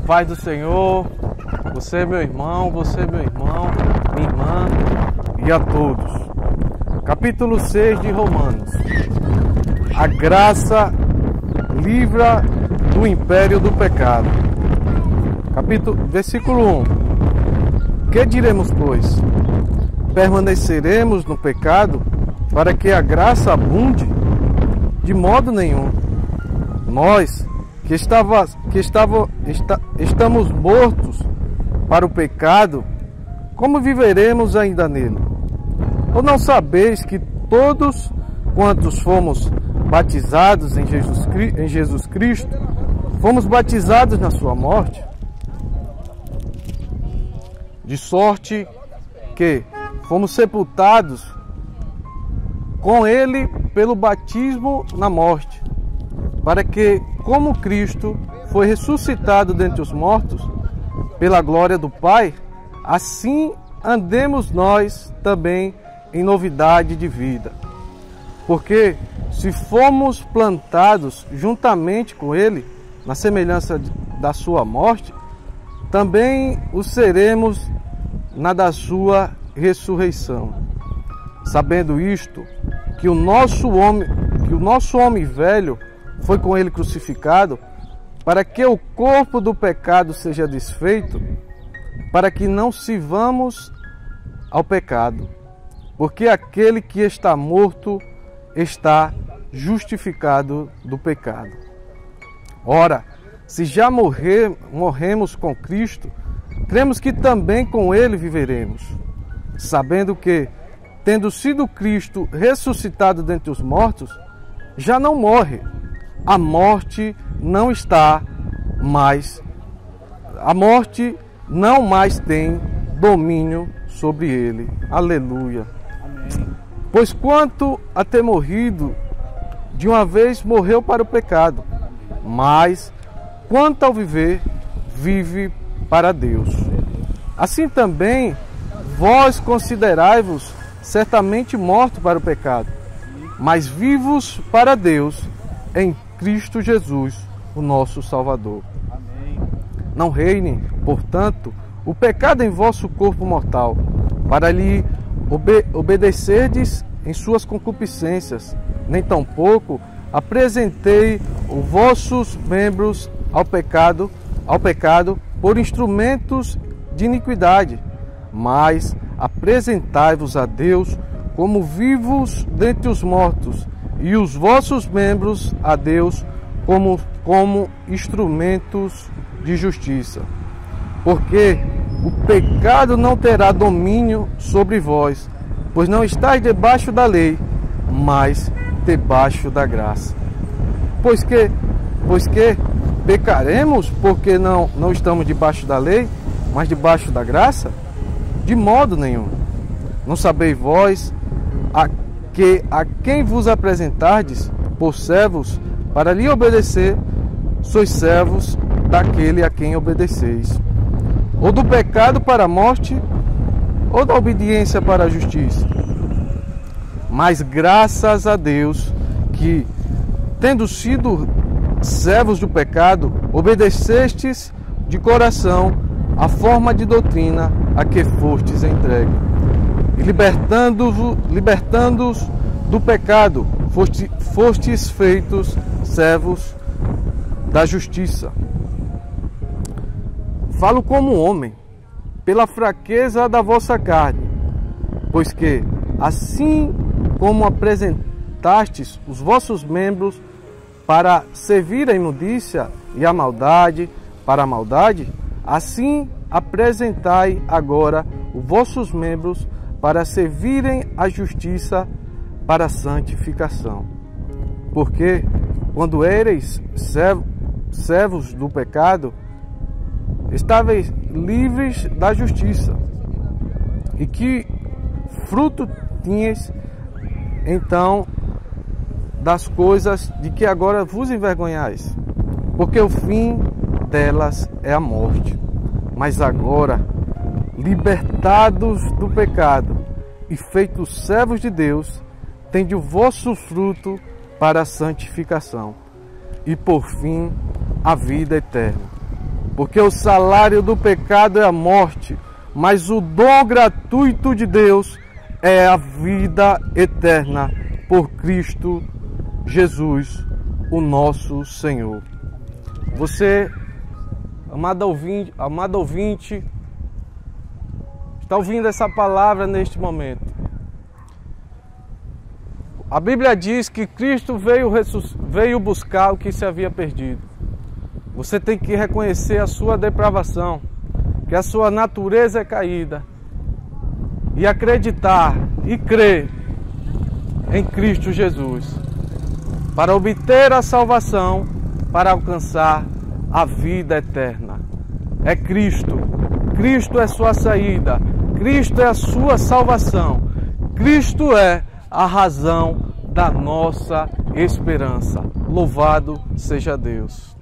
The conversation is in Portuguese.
paz do Senhor, você meu irmão, minha irmã e a todos. Capítulo 6 de Romanos. A graça livra do império do pecado. Versículo 1. Que diremos, pois? Permaneceremos no pecado para que a graça abunde? De modo nenhum. Nós que estamos mortos para o pecado, como viveremos ainda nele? Ou não sabeis que todos quantos fomos batizados em Jesus Cristo, fomos batizados na sua morte? De sorte que fomos sepultados com ele pelo batismo na morte, para que, como Cristo foi ressuscitado dentre os mortos, pela glória do Pai, assim andemos nós também em novidade de vida. Porque se fomos plantados juntamente com Ele, na semelhança da sua morte, também o seremos na da sua ressurreição. Sabendo isto, que o nosso homem velho foi com ele crucificado, para que o corpo do pecado seja desfeito, para que não sirvamos ao pecado. Porque aquele que está morto está justificado do pecado. Ora, se já morremos com Cristo, cremos que também com ele viveremos, sabendo que, tendo sido Cristo ressuscitado dentre os mortos, já não morre. A morte não mais tem domínio sobre ele. Aleluia. Amém. Pois quanto a ter morrido, de uma vez morreu para o pecado, mas quanto ao viver, vive para Deus. Assim também vós considerai-vos certamente mortos para o pecado, mas vivos para Deus em Cristo Jesus, o nosso Salvador. Amém. Não reine, portanto, o pecado em vosso corpo mortal, para lhe obedecerdes em suas concupiscências, nem tampouco apresentei os vossos membros ao pecado por instrumentos de iniquidade, mas apresentai-vos a Deus como vivos dentre os mortos, e os vossos membros a Deus como instrumentos de justiça. Porque o pecado não terá domínio sobre vós, pois não estáis debaixo da lei, mas debaixo da graça. Pois que pecaremos porque não estamos debaixo da lei, mas debaixo da graça? De modo nenhum. Não sabeis vós que a quem vos apresentardes por servos para lhe obedecer, sois servos daquele a quem obedeceis, ou do pecado para a morte, ou da obediência para a justiça. Mas graças a Deus que, tendo sido servos do pecado, obedecestes de coração a forma de doutrina a que fostes entregue. E libertando-os do pecado, fostes feitos servos da justiça. Falo como homem, pela fraqueza da vossa carne, pois que, assim como apresentastes os vossos membros para servir a imundícia e a maldade para a maldade, assim apresentai agora os vossos membros para servirem a justiça para a santificação. Porque, quando ereis servos do pecado, estáveis livres da justiça. E que fruto tinhas, então, das coisas de que agora vos envergonhais? Porque o fim delas é a morte. Mas agora, libertados do pecado e feitos servos de Deus, tende o vosso fruto para a santificação e por fim a vida eterna. Porque o salário do pecado é a morte, mas o dom gratuito de Deus é a vida eterna por Cristo Jesus, o nosso Senhor. Você, amado ouvinte, está ouvindo essa palavra neste momento. A Bíblia diz que Cristo veio buscar o que se havia perdido. Você tem que reconhecer a sua depravação, que a sua natureza é caída, e acreditar e crer em Cristo Jesus, para obter a salvação, para alcançar a vida eterna. É Cristo. Cristo é sua saída. Cristo é a sua salvação. Cristo é a razão da nossa esperança. Louvado seja Deus.